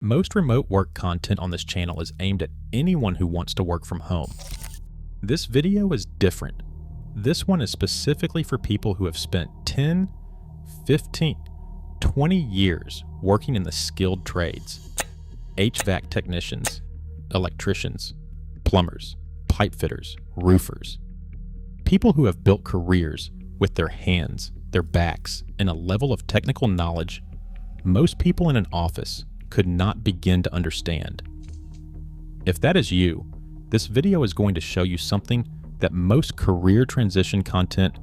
Most remote work content on this channel is aimed at anyone who wants to work from home. This video is different. This one is specifically for people who have spent 10, 15, 20 years working in the skilled trades. HVAC technicians, electricians, plumbers, pipe fitters, roofers. People who have built careers with their hands, their backs, and a level of technical knowledge most people in an office could not begin to understand. If that is you, this video is going to show you something that most career transition content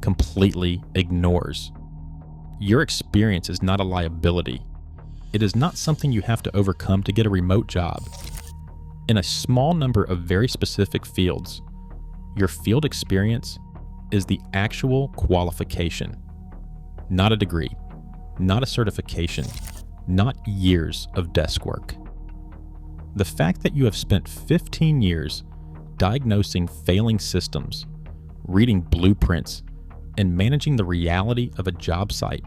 completely ignores. Your experience is not a liability. It is not something you have to overcome to get a remote job. In a small number of very specific fields, your field experience is the actual qualification, not a degree, not a certification, not years of desk work. The fact that you have spent 15 years diagnosing failing systems, reading blueprints, and managing the reality of a job site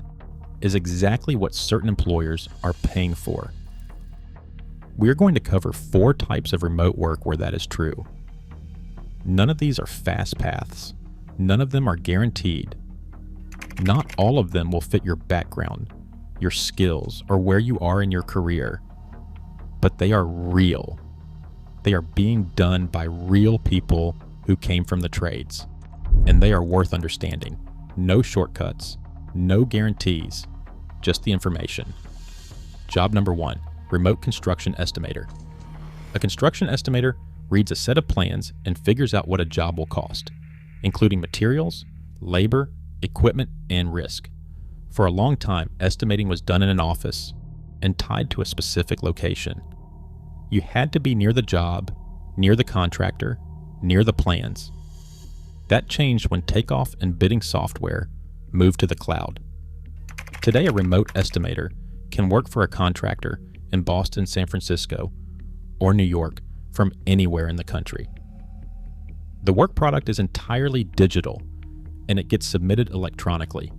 is exactly what certain employers are paying for. We're going to cover 4 types of remote work where that is true. None of these are fast paths. None of them are guaranteed. Not all of them will fit your background, your skills, or where you are in your career. But they are real. They are being done by real people who came from the trades. And they are worth understanding. No shortcuts, no guarantees, just the information. Job number 1, remote construction estimator. A construction estimator reads a set of plans and figures out what a job will cost, including materials, labor, equipment, and risk. For a long time, estimating was done in an office and tied to a specific location. You had to be near the job, near the contractor, near the plans. That changed when takeoff and bidding software moved to the cloud. Today, a remote estimator can work for a contractor in Boston, San Francisco, or New York from anywhere in the country. The work product is entirely digital, and it gets submitted electronically.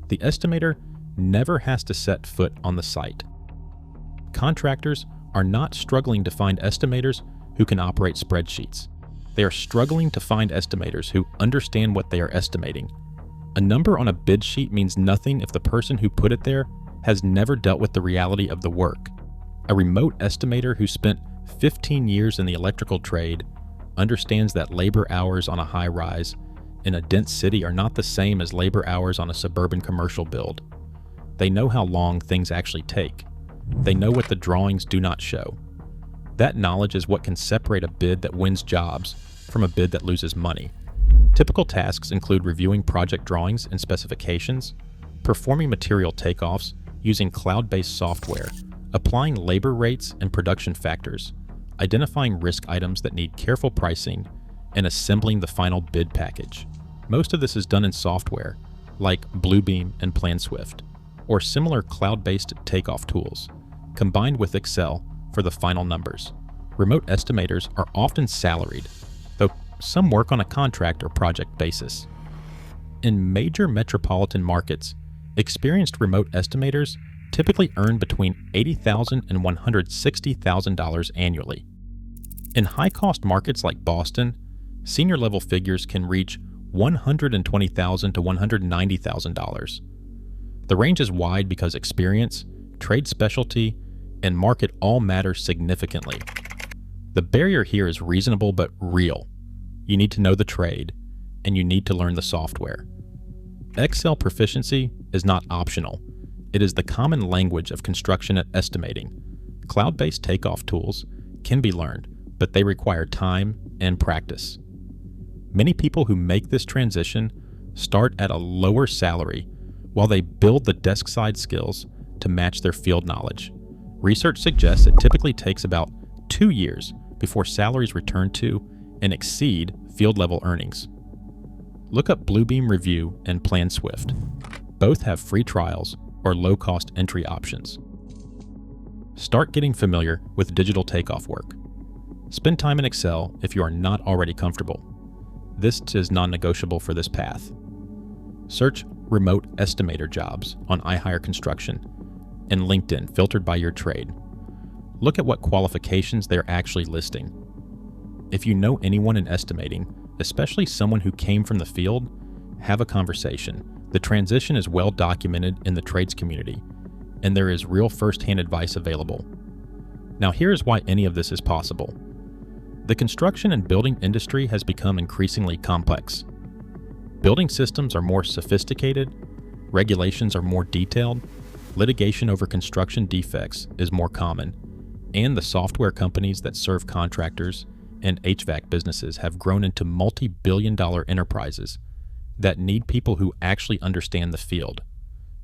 The estimator never has to set foot on the site. Contractors are not struggling to find estimators who can operate spreadsheets. They are struggling to find estimators who understand what they are estimating. A number on a bid sheet means nothing if the person who put it there has never dealt with the reality of the work. A remote estimator who spent 15 years in the electrical trade understands that labor hours on a high-rise in a dense city are not the same as labor hours on a suburban commercial build. They know how long things actually take. They know what the drawings do not show. That knowledge is what can separate a bid that wins jobs from a bid that loses money. Typical tasks include reviewing project drawings and specifications, performing material takeoffs using cloud-based software, applying labor rates and production factors, identifying risk items that need careful pricing, and assembling the final bid package. Most of this is done in software, like Bluebeam and PlanSwift, or similar cloud-based takeoff tools, combined with Excel for the final numbers. Remote estimators are often salaried, though some work on a contract or project basis. In major metropolitan markets, experienced remote estimators typically earn between $80,000 and $160,000 annually. In high-cost markets like Boston, senior-level figures can reach $120,000 to $190,000. The range is wide because experience, trade specialty, and market all matter significantly. The barrier here is reasonable but real. You need to know the trade, and you need to learn the software. Excel proficiency is not optional. It is the common language of construction estimating. Cloud-based takeoff tools can be learned, but they require time and practice. Many people who make this transition start at a lower salary while they build the desk-side skills to match their field knowledge. Research suggests it typically takes about 2 years before salaries return to and exceed field-level earnings. Look up Bluebeam Review and PlanSwift. Both have free trials or low-cost entry options. Start getting familiar with digital takeoff work. Spend time in Excel if you are not already comfortable. This is non-negotiable for this path. Search remote estimator jobs on iHire Construction and LinkedIn filtered by your trade. Look at what qualifications they're actually listing. If you know anyone in estimating, especially someone who came from the field, have a conversation. The transition is well documented in the trades community, and there is real first-hand advice available. Now here is why any of this is possible. The construction and building industry has become increasingly complex. Building systems are more sophisticated, regulations are more detailed, litigation over construction defects is more common, and the software companies that serve contractors and HVAC businesses have grown into multi-billion-dollar enterprises that need people who actually understand the field.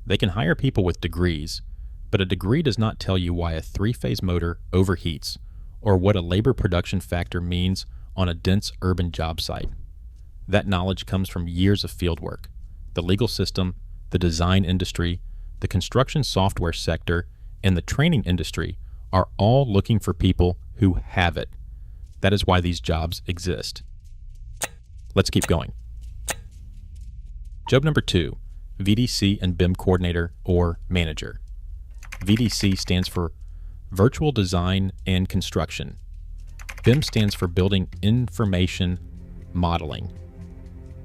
They can hire people with degrees, but a degree does not tell you why a three-phase motor overheats or what a labor production factor means on a dense urban job site. That knowledge comes from years of fieldwork. The legal system, the design industry, the construction software sector, and the training industry are all looking for people who have it. That is why these jobs exist. Let's keep going. Job number 2, VDC and BIM coordinator or manager. VDC stands for Virtual Design and Construction. BIM stands for Building Information Modeling.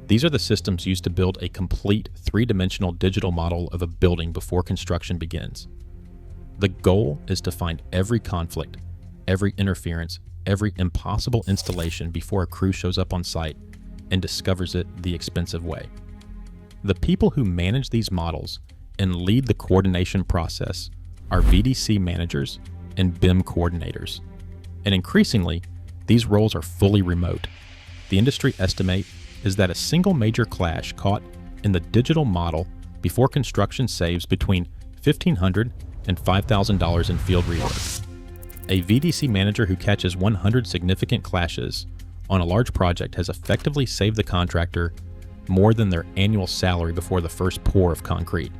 These are the systems used to build a complete three-dimensional digital model of a building before construction begins. The goal is to find every conflict, every interference, every impossible installation before a crew shows up on site and discovers it the expensive way. The people who manage these models and lead the coordination process are VDC managers and BIM coordinators. And increasingly, these roles are fully remote. The industry estimate is that a single major clash caught in the digital model before construction saves between $1,500 and $5,000 in field rework. A VDC manager who catches 100 significant clashes on a large project has effectively saved the contractor more than their annual salary before the first pour of concrete.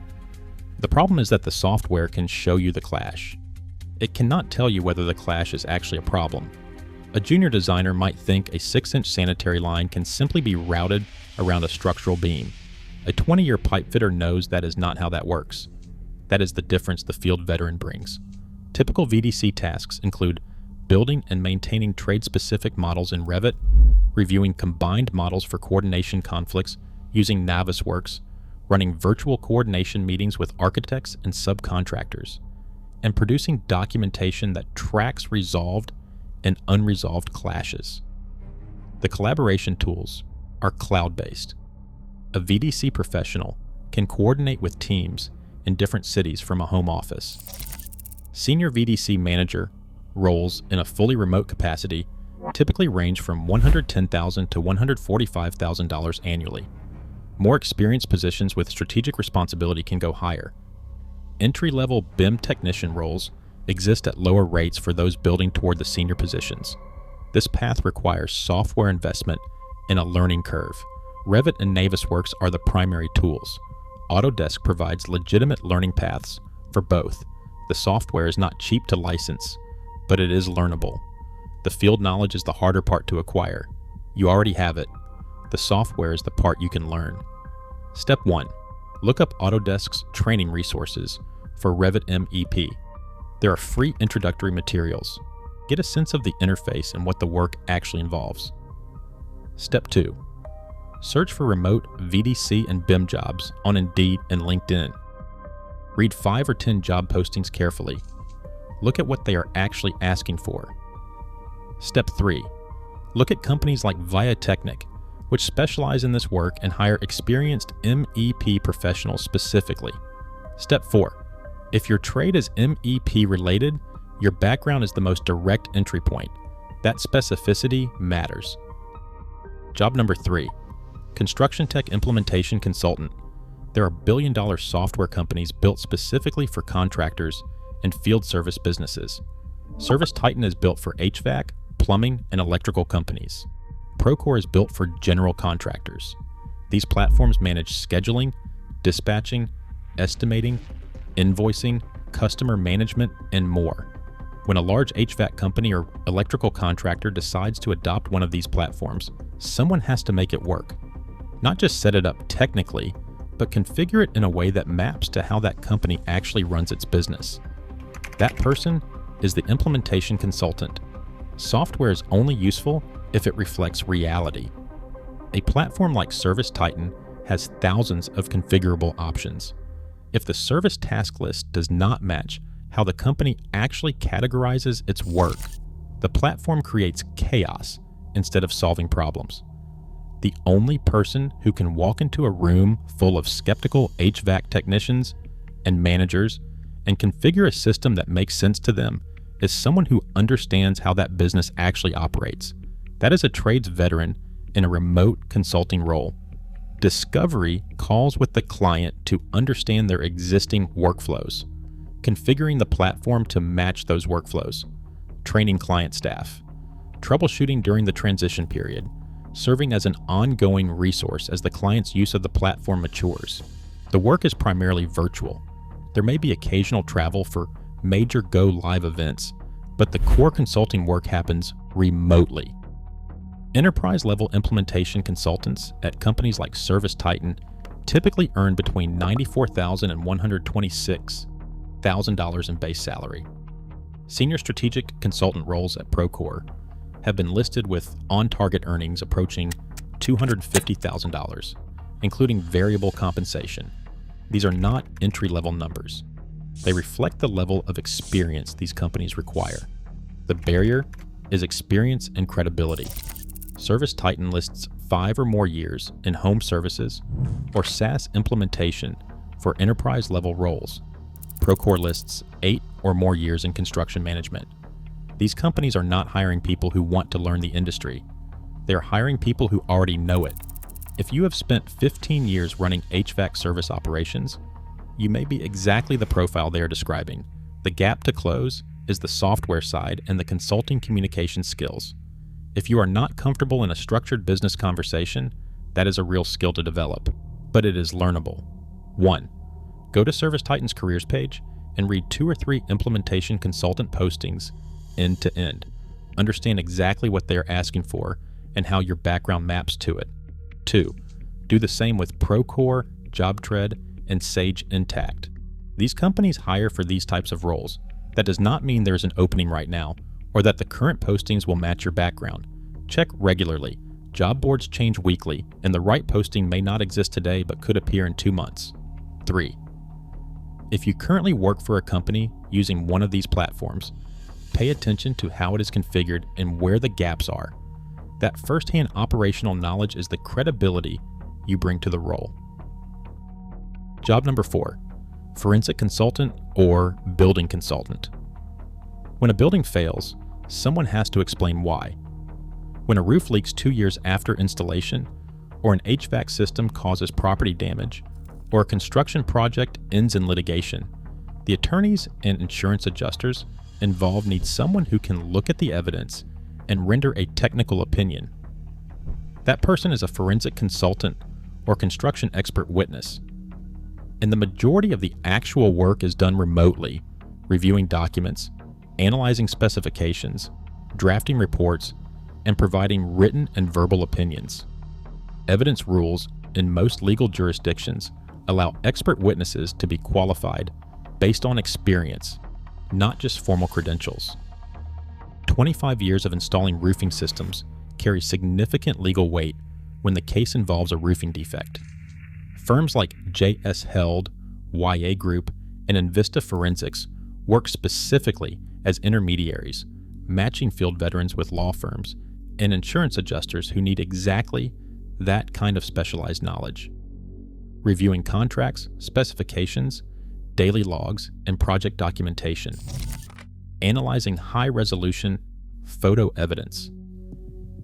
The problem is that the software can show you the clash. It cannot tell you whether the clash is actually a problem. A junior designer might think a 6-inch sanitary line can simply be routed around a structural beam. A 20-year pipe fitter knows that is not how that works. That is the difference the field veteran brings. Typical VDC tasks include building and maintaining trade-specific models in Revit, reviewing combined models for coordination conflicts using Navisworks, running virtual coordination meetings with architects and subcontractors, and producing documentation that tracks resolved and unresolved clashes. The collaboration tools are cloud-based. A VDC professional can coordinate with teams in different cities from a home office. Senior VDC manager roles in a fully remote capacity typically range from $110,000 to $145,000 annually. More experienced positions with strategic responsibility can go higher. Entry-level BIM technician roles exist at lower rates for those building toward the senior positions. This path requires software investment and a learning curve. Revit and Navisworks are the primary tools. Autodesk provides legitimate learning paths for both. The software is not cheap to license, but it is learnable. The field knowledge is the harder part to acquire. You already have it. The software is the part you can learn. Step 1. Look up Autodesk's training resources for Revit MEP. There are free introductory materials. Get a sense of the interface and what the work actually involves. Step 2. Search for remote VDC and BIM jobs on Indeed and LinkedIn. Read 5 or 10 job postings carefully. Look at what they are actually asking for. Step 3. Look at companies like Viatechnic, which specialize in this work and hire experienced MEP professionals specifically. Step 4. If your trade is MEP related, your background is the most direct entry point. That specificity matters. Job number 3. Construction Tech Implementation Consultant. There are billion-dollar software companies built specifically for contractors and field service businesses. ServiceTitan is built for HVAC, plumbing, and electrical companies. Procore is built for general contractors. These platforms manage scheduling, dispatching, estimating, invoicing, customer management, and more. When a large HVAC company or electrical contractor decides to adopt one of these platforms, someone has to make it work. Not just set it up technically, but configure it in a way that maps to how that company actually runs its business. That person is the implementation consultant. Software is only useful if it reflects reality. A platform like ServiceTitan has thousands of configurable options. If the service task list does not match how the company actually categorizes its work, the platform creates chaos instead of solving problems. The only person who can walk into a room full of skeptical HVAC technicians and managers and configure a system that makes sense to them is someone who understands how that business actually operates. That is a trades veteran in a remote consulting role. Discovery calls with the client to understand their existing workflows, configuring the platform to match those workflows, training client staff, troubleshooting during the transition period, serving as an ongoing resource as the client's use of the platform matures. The work is primarily virtual. There may be occasional travel for major go-live events, but the core consulting work happens remotely. Enterprise-level implementation consultants at companies like ServiceTitan typically earn between $94,000 and $126,000 in base salary. Senior strategic consultant roles at Procore have been listed with on-target earnings approaching $250,000, including variable compensation. These are not entry-level numbers. They reflect the level of experience these companies require. The barrier is experience and credibility. ServiceTitan lists 5 or more years in home services or SaaS implementation for enterprise-level roles. Procore lists 8 or more years in construction management. These companies are not hiring people who want to learn the industry. They are hiring people who already know it. If you have spent 15 years running HVAC service operations, you may be exactly the profile they are describing. The gap to close is the software side and the consulting communication skills. If you are not comfortable in a structured business conversation, that is a real skill to develop, but it is learnable. 1. Go to ServiceTitan's careers page and read 2 or 3 implementation consultant postings end to end. Understand exactly what they are asking for and how your background maps to it. 2. Do the same with Procore, JobTread, and Sage Intacct. These companies hire for these types of roles. That does not mean there is an opening right now, or that the current postings will match your background. Check regularly. Job boards change weekly, and the right posting may not exist today but could appear in 2 months. 3. If you currently work for a company using one of these platforms, pay attention to how it is configured and where the gaps are. That first-hand operational knowledge is the credibility you bring to the role. Job number 4, forensic consultant or building consultant. When a building fails, someone has to explain why. When a roof leaks 2 years after installation, or an HVAC system causes property damage, or a construction project ends in litigation, the attorneys and insurance adjusters involved need someone who can look at the evidence and render a technical opinion. That person is a forensic consultant or construction expert witness. And the majority of the actual work is done remotely, reviewing documents, analyzing specifications, drafting reports, and providing written and verbal opinions. Evidence rules in most legal jurisdictions allow expert witnesses to be qualified based on experience, not just formal credentials. 25 years of installing roofing systems carry significant legal weight when the case involves a roofing defect. Firms like J.S. Held, YA Group, and Invista Forensics work specifically as intermediaries, matching field veterans with law firms and insurance adjusters who need exactly that kind of specialized knowledge. Reviewing contracts, specifications, daily logs, and project documentation. Analyzing high-resolution photo evidence.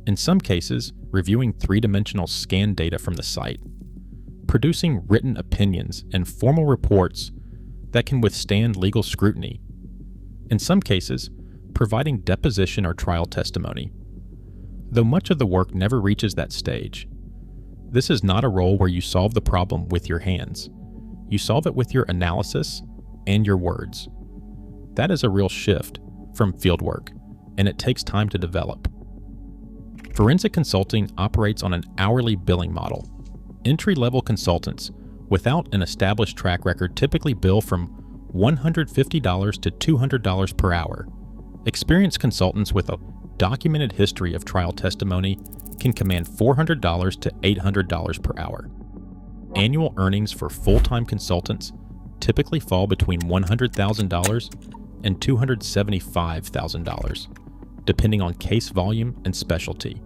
In some cases, reviewing 3-dimensional scan data from the site. Producing written opinions and formal reports that can withstand legal scrutiny. In some cases, providing deposition or trial testimony. Though much of the work never reaches that stage, this is not a role where you solve the problem with your hands. You solve it with your analysis and your words. That is a real shift from fieldwork, and it takes time to develop. Forensic consulting operates on an hourly billing model. Entry-level consultants without an established track record typically bill from $150 to $200 per hour. Experienced consultants with a documented history of trial testimony can command $400 to $800 per hour. Annual earnings for full-time consultants typically fall between $100,000 and $275,000, depending on case volume and specialty.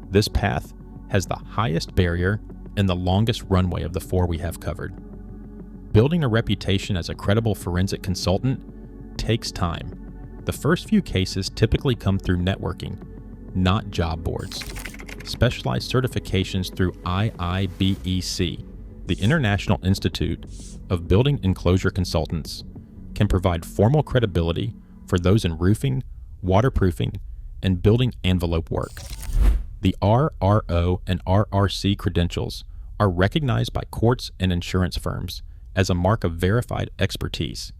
This path has the highest barrier and the longest runway of the four we have covered. Building a reputation as a credible forensic consultant takes time. The first few cases typically come through networking, not job boards. Specialized certifications through IIBEC, the International Institute of Building Enclosure Consultants, can provide formal credibility for those in roofing, waterproofing, and building envelope work. The RRO and RRC credentials are recognized by courts and insurance firms as a mark of verified expertise.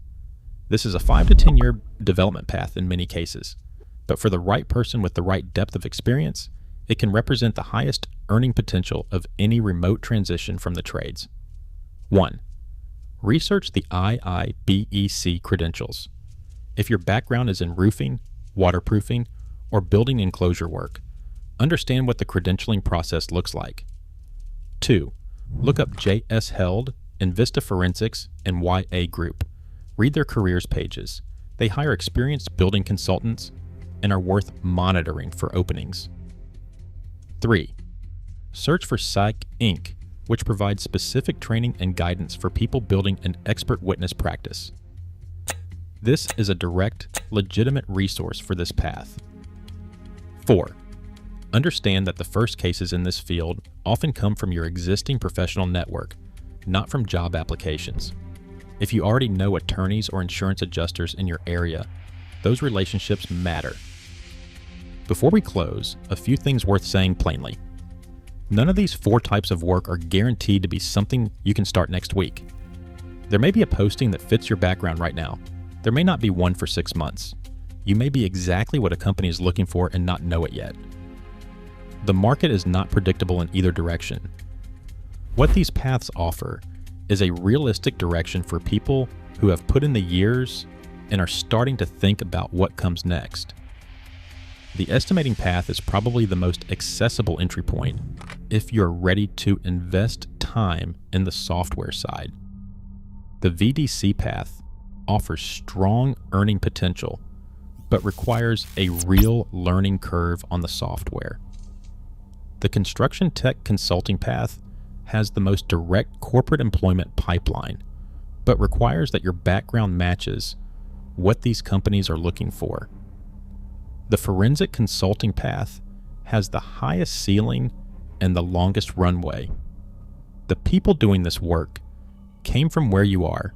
This is a 5 to 10 year development path in many cases, but for the right person with the right depth of experience, it can represent the highest earning potential of any remote transition from the trades. 1. Research the IIBEC credentials. If your background is in roofing, waterproofing, or building enclosure work, understand what the credentialing process looks like. 2. Look up J.S. Held, Invista Forensics, and YA Group. Read their careers pages. They hire experienced building consultants and are worth monitoring for openings. 3. Search for Psych Inc., which provides specific training and guidance for people building an expert witness practice. This is a direct, legitimate resource for this path. 4. Understand that the first cases in this field often come from your existing professional network, not from job applications. If you already know attorneys or insurance adjusters in your area, those relationships matter. Before we close, a few things worth saying plainly. None of these 4 types of work are guaranteed to be something you can start next week. There may be a posting that fits your background right now. There may not be one for 6 months. You may be exactly what a company is looking for and not know it yet. The market is not predictable in either direction. What these paths offer is a realistic direction for people who have put in the years and are starting to think about what comes next. The estimating path is probably the most accessible entry point if you're ready to invest time in the software side. The VDC path offers strong earning potential, but requires a real learning curve on the software. The construction tech consulting path has the most direct corporate employment pipeline, but requires that your background matches what these companies are looking for. The forensic consulting path has the highest ceiling and the longest runway. The people doing this work came from where you are.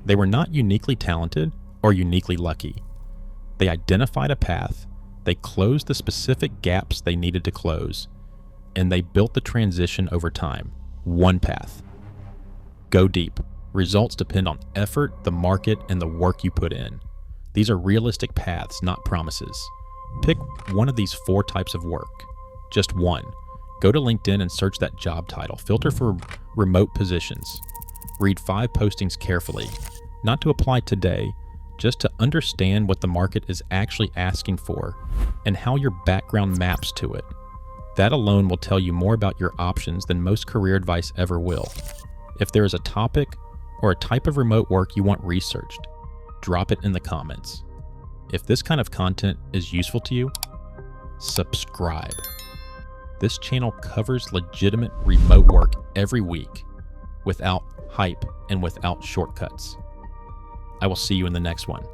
They were not uniquely talented or uniquely lucky. They identified a path, they closed the specific gaps they needed to close, and they built the transition over time. One path. Go deep. Results depend on effort, the market, and the work you put in. These are realistic paths, not promises. Pick one of these 4 types of work. Just one. Go to LinkedIn and search that job title. Filter for remote positions. Read 5 postings carefully. Not to apply today, just to understand what the market is actually asking for and how your background maps to it. That alone will tell you more about your options than most career advice ever will. If there is a topic or a type of remote work you want researched, drop it in the comments. If this kind of content is useful to you, subscribe. This channel covers legitimate remote work every week, without hype and without shortcuts. I will see you in the next one.